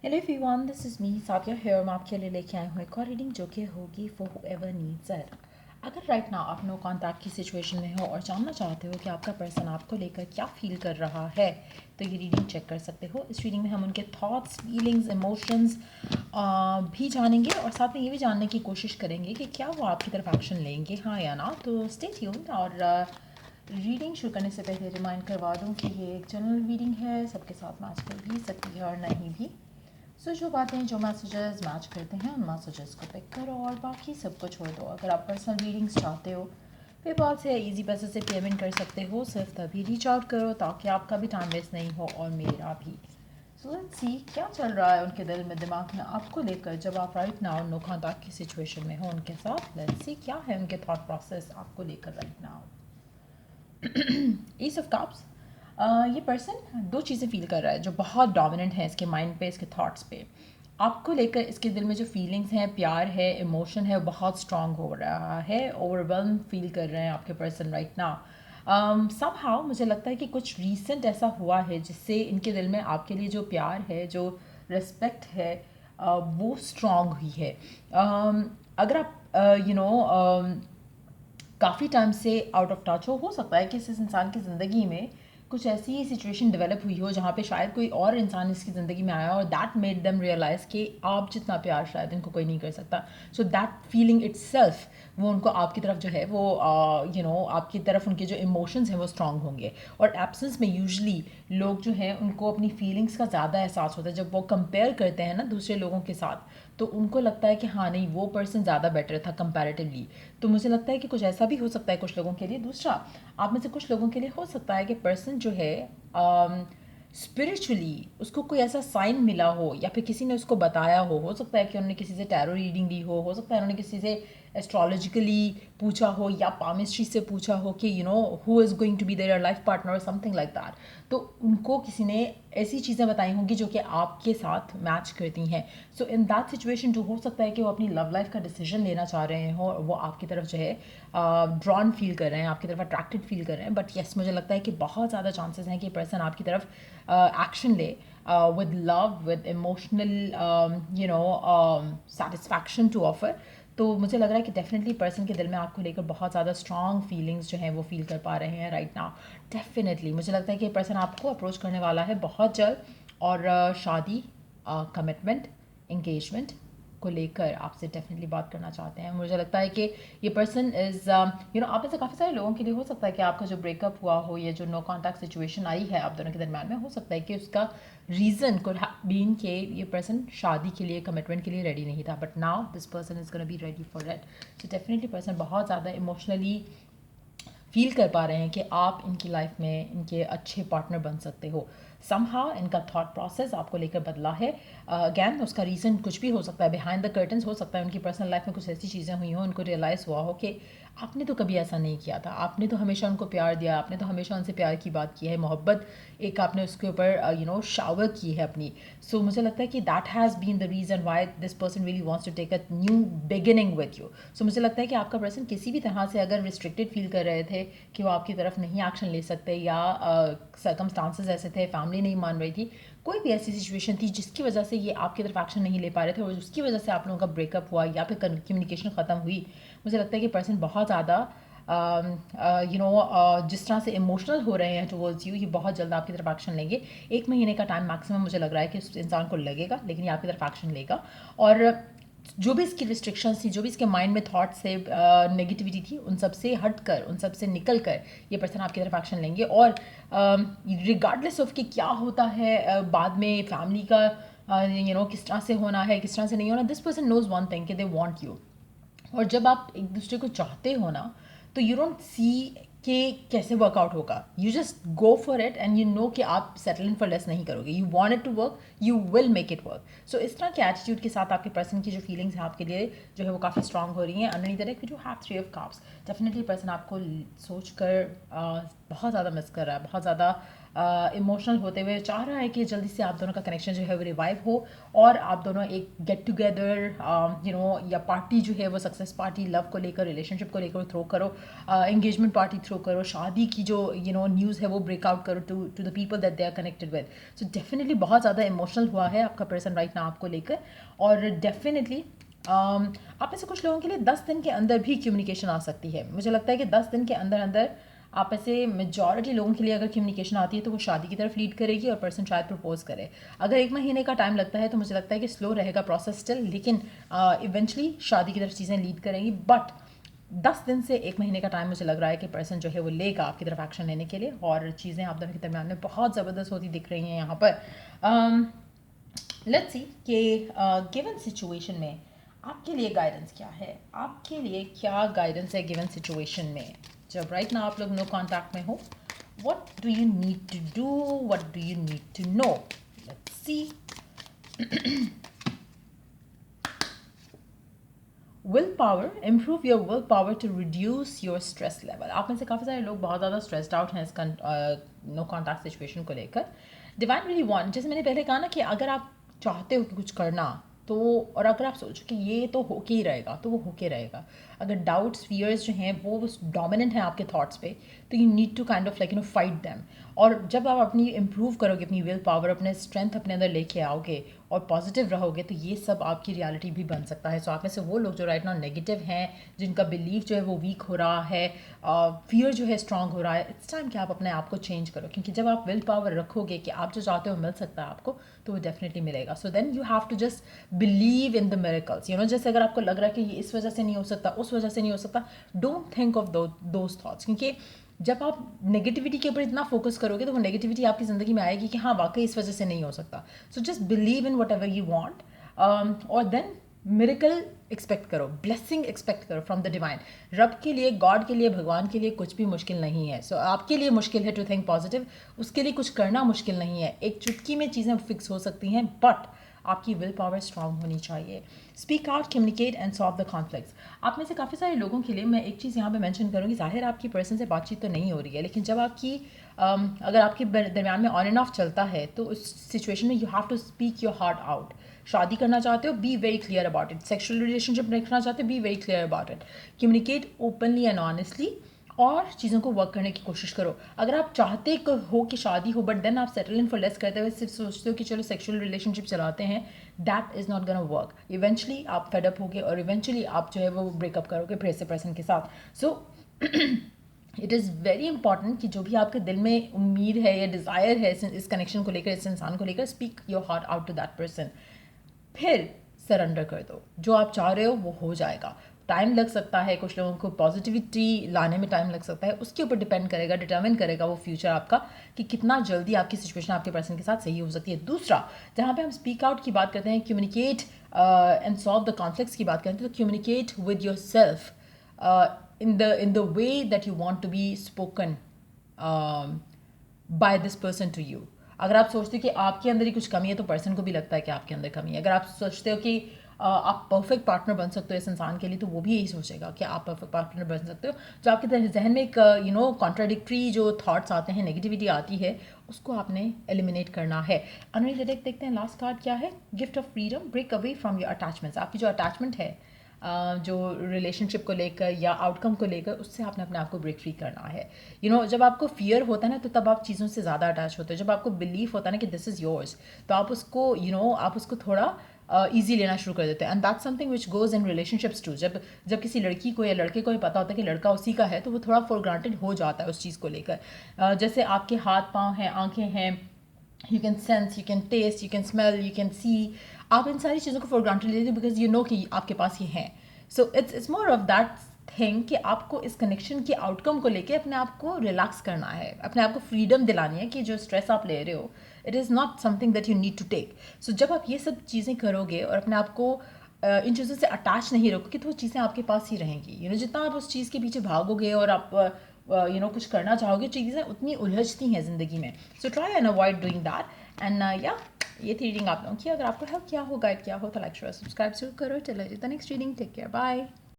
Hello everyone, this is me Sadia here. मैं आपके लिए लेके आई हूँ एक और रीडिंग जो कि होगी फॉर हूएवर नीड्स इट। अगर राइट नाउ आप नो कॉन्टैक्ट की सिचुएशन में हो और जानना चाहते हो कि आपका पर्सन आपको लेकर क्या फील कर रहा है, तो ये रीडिंग चेक कर सकते हो। इस रीडिंग में हम उनके थॉट्स, फीलिंग्स, इमोशंस भी जानेंगे और साथ में ये भी जानने की कोशिश करेंगे कि क्या वो आपकी तरफ एक्शन लेंगे, हाँ या ना। तो स्टे ट्यून्ड। और रीडिंग शुरू करने से पहले रिमाइंड करवा दूँ कि ये एक जनरल रीडिंग है, सबके साथ मैच कर भी सकती है और नहीं भी। जो बातें जो मैसेजेस मैच करते हैं उन मैसेजेस को पिक करो और बाकी सबको छोड़ दो। अगर आप पर्सनल रीडिंग्स चाहते हो, पेपाल से या ईजी पैसे से पेमेंट कर सकते हो। सिर्फ तभी रीच आउट करो ताकि आपका भी टाइम वेस्ट नहीं हो और मेरा भी। सो लेट्स सी क्या चल रहा है उनके दिल में, दिमाग में आपको लेकर जब आप राइट नाउ नो कॉन्टैक्ट की सिचुएशन में हो उनके साथ। लेट्स सी क्या है उनके थॉट प्रोसेस आपको लेकर right now. Is of cups. ये पर्सन दो चीज़ें फील कर रहा है जो बहुत डोमिनेंट है इसके माइंड पे, इसके थॉट्स पे। आपको लेकर इसके दिल में जो फीलिंग्स हैं, प्यार है, इमोशन है, वो बहुत स्ट्रांग हो रहा है। ओवरवेलम फील कर रहे हैं आपके पर्सन राइट नाउ। समहाउ मुझे लगता है कि कुछ रीसेंट ऐसा हुआ है जिससे इनके दिल में आपके लिए जो प्यार है, जो रिस्पेक्ट है, वो स्ट्रांग हुई है। अगर आप काफ़ी टाइम से आउट ऑफ टच हो सकता है कि इस इंसान की ज़िंदगी में कुछ ऐसी सिचुएशन डेवलप हुई हो जहाँ पे शायद कोई और इंसान इसकी ज़िंदगी में आया और दैट मेड देम रियलाइज़ कि आप जितना प्यार शायद इनको कोई नहीं कर सकता। सो दैट फीलिंग इट्सेल्फ वो उनको आपकी तरफ जो है वो आपकी तरफ उनके जो इमोशंस हैं वो स्ट्रांग होंगे। और एब्सेंस में यूजली लोग जो हैं उनको अपनी फीलिंग्स का ज़्यादा एहसास होता है। जब वो कंपेयर करते हैं ना दूसरे लोगों के साथ, तो उनको लगता है कि हाँ नहीं, वो पर्सन ज़्यादा बेटर था कंपैरेटिवली। तो मुझे लगता है कि कुछ ऐसा भी हो सकता है कुछ लोगों के लिए। दूसरा, आप में से कुछ लोगों के लिए हो सकता है कि पर्सन जो है स्पिरिचुअली उसको कोई ऐसा साइन मिला हो या फिर किसी ने उसको बताया हो सकता है कि उन्होंने किसी से टैरो रीडिंग ली हो सकता है उन्होंने किसी से एस्ट्रोलॉजिकली पूछा हो या पामिस्ट्री से पूछा हो कि who is going to be their life partner और समथिंग लाइक दैट। तो उनको किसी ने ऐसी चीज़ें बताई होंगी जो कि आपके साथ मैच करती हैं। सो इन दैट सिचुएशन जो हो सकता है कि वो अपनी लव लाइफ का डिसीजन लेना चाह रहे हो और वो आपकी तरफ जो है ड्रॉन फील कर रहे हैं, आपकी तरफ अट्रैक्टेड फील कर रहे हैं। बट येस, मुझे लगता है कि बहुत ज़्यादा चांसेस हैं कि पर्सन आपकी तरफ एक्शन ले with love, with emotional satisfaction to offer. तो मुझे लग रहा है कि डेफिनेटली पर्सन के दिल में आपको लेकर बहुत ज़्यादा स्ट्रॉन्ग फीलिंग्स जो हैं वो फील कर पा रहे हैं राइट नाउ। डेफिनेटली मुझे लगता है कि पर्सन आपको अप्रोच करने वाला है बहुत जल्द और शादी, कमिटमेंट, इंगेजमेंट को लेकर आपसे डेफिनेटली बात करना चाहते हैं। मुझे लगता है कि ये पर्सन इज़ आप में से काफ़ी सारे लोगों के लिए हो सकता है कि आपका जो ब्रेकअप हुआ हो या जो नो कॉन्टैक्ट सिचुएशन आई है आप दोनों के दरम्यान में, हो सकता है कि उसका रीज़न कुड बीन के ये पर्सन शादी के लिए, कमिटमेंट के लिए रेडी नहीं था। But now this person is gonna be ready for it. So definitely person बहुत ज़्यादा इमोशनली फील कर पा रहे हैं कि आप इनकी लाइफ में इनके अच्छे पार्टनर बन सकते हो। समहाउ इनका थॉट प्रोसेस आपको लेकर बदला है। अगैन उसका रीज़न कुछ भी हो सकता है, बिहाइंड द कर्टन्स हो सकता है उनकी पर्सनल लाइफ में कुछ ऐसी चीज़ें हुई हों, उनको रियलाइज़ हुआ हो कि आपने तो कभी ऐसा नहीं किया था, आपने तो हमेशा उनको प्यार दिया, आपने तो हमेशा उनसे प्यार की बात की है, मोहब्बत एक आपने उसके ऊपर शावर की है अपनी। सो मुझे लगता है कि that has been the reason why this person really wants to take a new beginning with you. So मुझे लगता है कि आपका पर्सन किसी भी तरह से अगर रिस्ट्रिक्टेड फील कर रहे थे कि वो आपकी तरफ नहीं एक्शन ले सकते या सर्कमस्टांसेस ऐसे थे, फैमिली नहीं मान रही थी, कोई भी ऐसी सिचुएशन थी जिसकी वजह से ये आपकी तरफ एक्शन नहीं ले पा रहे थे और उसकी वजह से आप लोगों का ब्रेकअप हुआ या फिर कम्युनिकेशन ख़त्म हुई, मुझे लगता है कि पर्सन बहुत ज़्यादा जिस तरह से इमोशनल हो रहे हैं टुवर्ड्स यू, ये बहुत जल्द आपकी तरफ एक्शन लेंगे। 1 महीने का टाइम मैक्सिमम मुझे लग रहा है कि उस इंसान को लगेगा, लेकिन ये आपकी तरफ एक्शन लेगा। और जो भी इसकी रिस्ट्रिक्शंस थी, जो भी इसके माइंड में थॉट्स से नेगेटिविटी थी, उन सब से हट कर, उन सब से निकल कर ये पर्सन आपकी तरफ एक्शन लेंगे। और रिगार्डलेस ऑफ कि क्या होता है बाद में फैमिली का किस तरह से होना है, किस तरह से नहीं होना, this person knows one thing कि दे वांट यू। और जब आप एक दूसरे को चाहते हो ना, तो यू डोंट सी कि कैसे वर्कआउट होगा, you just go for it and you know कि आप सेटल इन फॉर लेस नहीं करोगे, you want it to work, you will make it work. So इस तरह के एटीट्यूड के साथ आपके पर्सन की जो फीलिंग्स हैं आपके लिए जो है वो काफ़ी स्ट्रांग हो रही हैं। Underneath that you have 3 of cups. Definitely person आपको सोच कर बहुत ज़्यादा मिस कर रहा है, बहुत ज़्यादा इमोशनल होते हुए चाह रहा है कि जल्दी से आप दोनों का कनेक्शन जो है वो रिवाइव हो और आप दोनों एक गेट टुगेदर या पार्टी जो है वो सक्सेस पार्टी लव को लेकर रिलेशनशिप को लेकर थ्रो करो, एंगेजमेंट पार्टी थ्रो करो, शादी की जो न्यूज़ है वो ब्रेकआउट करो to the people that they are connected with. So definitely बहुत ज़्यादा इमोशनल हुआ है आपका पर्सन राइट ना आपको लेकर। और डेफिनेटली आप में से कुछ लोगों के लिए 10 दिन के अंदर भी कम्युनिकेशन आ सकती है। मुझे लगता है कि 10 दिन के अंदर अंदर आप में से मेजॉरिटी लोगों के लिए अगर कम्युनिकेशन आती है तो वो शादी की तरफ लीड करेगी और पर्सन शायद प्रपोज करे। अगर 1 महीने का टाइम लगता है तो मुझे लगता है कि स्लो रहेगा प्रोसेस स्टिल, लेकिन इवेंचुअली शादी की तरफ चीज़ें लीड करेंगी। बट 10 दिन से 1 महीने का टाइम मुझे लग रहा है कि पर्सन जो है वो लेगा आपकी तरफ एक्शन लेने के लिए, और चीज़ें आप दोनों के दरमियान में बहुत ज़बरदस्त होती दिख रही हैं यहाँ पर। लेट्स सी कि गिवन सिचुएशन में आपके लिए गाइडेंस क्या है, आपके लिए क्या गाइडेंस है गिवन सिचुएशन में जब राइट ना आप लोग नो कांटेक्ट में हो। What do you need to do, what do you need to know, let's see. Will power, improve your will power to reduce your stress level. आप में से काफ़ी सारे लोग बहुत ज़्यादा स्ट्रेस्ड आउट हैं इस नो कॉन्टैक्ट सिचुएशन को लेकर। डिवाइन रियली वांट, जैसे मैंने पहले कहा ना कि अगर आप चाहते हो कि कुछ करना तो, और अगर आप सोचो कि ये तो होके ही रहेगा तो वो होके रहेगा। अगर डाउट्स फियर्स जो हैं वो डोमिनेंट हैं आपके थॉट्स पे तो you need to kind of fight them. और जब आप अपनी इम्प्रूव करोगे, अपनी विल पावर, अपने स्ट्रेंथ अपने अंदर लेके आओगे और पॉजिटिव रहोगे तो ये सब आपकी रियलिटी भी बन सकता है। सो आप में से वो लोग जो राइट नाउ नेगेटिव हैं, जिनका बिलीफ जो है वो वीक हो रहा है, फियर जो है स्ट्रांग हो रहा है, इट्स टाइम कि आप अपने आप को चेंज करो, क्योंकि जब आप विल पावर रखोगे कि आप जो चाहते हो मिल सकता है आपको, तो वो डेफिनेटली मिलेगा। So then you have to just believe in the miracles. जैसे अगर आपको लग रहा है कि ये इस वजह से नहीं हो सकता, उस वजह से नहीं हो सकता, don't think of those thoughts, क्योंकि जब आप नेगेटिविटी के ऊपर इतना फोकस करोगे तो वो नेगेटिविटी आपकी ज़िंदगी में आएगी कि हाँ वाकई इस वजह से नहीं हो सकता। So just believe in what ever you want, और देन मिरेकल एक्सपेक्ट करो, ब्लेसिंग एक्सपेक्ट करो फ्रॉम द डिवाइन। रब के लिए, गॉड के लिए, भगवान के लिए कुछ भी मुश्किल नहीं है। सो आपके लिए मुश्किल है टू थिंक पॉजिटिव, उसके लिए कुछ करना मुश्किल नहीं है। एक चुटकी में चीज़ें फिक्स हो सकती हैं, बट आपकी विल पावर स्ट्रांग होनी चाहिए। Speak out, communicate and solve the conflicts. आप में से काफ़ी सारे लोगों के लिए मैं एक चीज़ यहाँ पे मेंशन करूँगी, ज़ाहिर आपकी पर्सन से बातचीत तो नहीं हो रही है, लेकिन जब आपकी अगर आपके दरमियान में ऑन एंड ऑफ चलता है तो उस सिचुएशन में you have to speak your heart out. शादी करना चाहते हो, be very clear about it. Sexual relationship रखना चाहते हो, be very clear about it. Communicate openly and honestly और चीज़ों को वर्क करने की कोशिश करो। अगर आप चाहते हो कि शादी हो बट देन आप सेटल इन फॉर लेस करते हुए सिर्फ सोचते हो कि चलो सेक्सुअल रिलेशनशिप चलाते हैं, that is not gonna work. Eventually आप फेडअप होगे और इवेंचुअली आप जो है वो ब्रेकअप करोगे फिर से पर्सन के साथ। So it is very important कि जो भी आपके दिल में उम्मीद है या डिज़ायर है इस कनेक्शन को लेकर, इस इंसान को लेकर, speak your heart out to that person. फिर सरेंडर कर दो, जो आप चाह रहे हो वो हो जाएगा। टाइम लग सकता है, कुछ लोगों को पॉजिटिविटी लाने में टाइम लग सकता है, उसके ऊपर डिपेंड करेगा, डिटर्मिन करेगा वो फ्यूचर आपका कि कितना जल्दी आपकी सिचुएशन आपके पर्सन के साथ सही हो सकती है। दूसरा, जहाँ पे हम स्पीक आउट की बात करते हैं, communicate and solve the conflicts की बात करते हैं, तो communicate with your self in the way that you want to be spoken by this person to you। अगर आप सोचते हो कि आपके अंदर ही कुछ कमी है तो पर्सन को भी लगता है कि आपके अंदर कमी है। अगर आप सोचते हो कि आप परफेक्ट पार्टनर बन सकते हो इस इंसान के लिए, तो वो भी यही सोचेगा कि आप परफेक्ट पार्टनर बन सकते हो। जो आपके जहन में एक कॉन्ट्राडिक्टरी जो थॉट्स आते हैं, नेगेटिविटी आती है, उसको आपने एलिमिनेट करना है। अनरी डायरेक्ट देखते हैं लास्ट कार्ड क्या है, gift of freedom, break away from your attachments. आपकी जो अटैचमेंट है जो रिलेशनशिप को लेकर या आउटकम को लेकर, उससे आपने अपने आप को ब्रेक फ्री करना है। जब आपको फियर होता है ना, तो तब आप चीज़ों से ज़्यादा अटैच होते हो। जब आपको बिलीफ होता है ना कि दिस इज़ योर्स, तो आप उसको थोड़ा ईजी लेना शुरू कर देते हैं। And that's something which goes in relationships too. जब किसी लड़की को या लड़के को ही पता होता है कि लड़का उसी का है, तो वो थोड़ा फॉर ग्रांटेड हो जाता है उस चीज़ को लेकर। जैसे आपके हाथ पाँव हैं, आँखें हैं, you can sense, you can taste, you can smell, you can see, आप इन सारी चीज़ों को फॉर ग्रांटेड लेते हो बिकॉज यू नो कि आपके पास ये हैं। So it's more of that thing कि आपको इस कनेक्शन के आउटकम को लेके अपने आप को रिलैक्स करना है, अपने आप को फ्रीडम दिलानी है कि जो स्ट्रेस आप ले रहे हो, it is not something that you need to take. So जब आप ये सब चीज़ें करोगे और अपने आप को इन चीज़ों से अटैच नहीं रखोगे, तो वो चीज़ें आपके पास ही रहेंगी। जितना आप उस चीज़ के पीछे भागोगे और आप कुछ करना चाहोगे, चीज़ें उतनी उलझती हैं ज़िंदगी में। So try and avoid doing that. And या ये थी रीडिंग आप लोगों की। अगर आपको हेल्प किया हो, गाइड किया हो, तो लाइक शेयर सब्सक्राइब जरूर करो। चलो the next reading, take care, bye.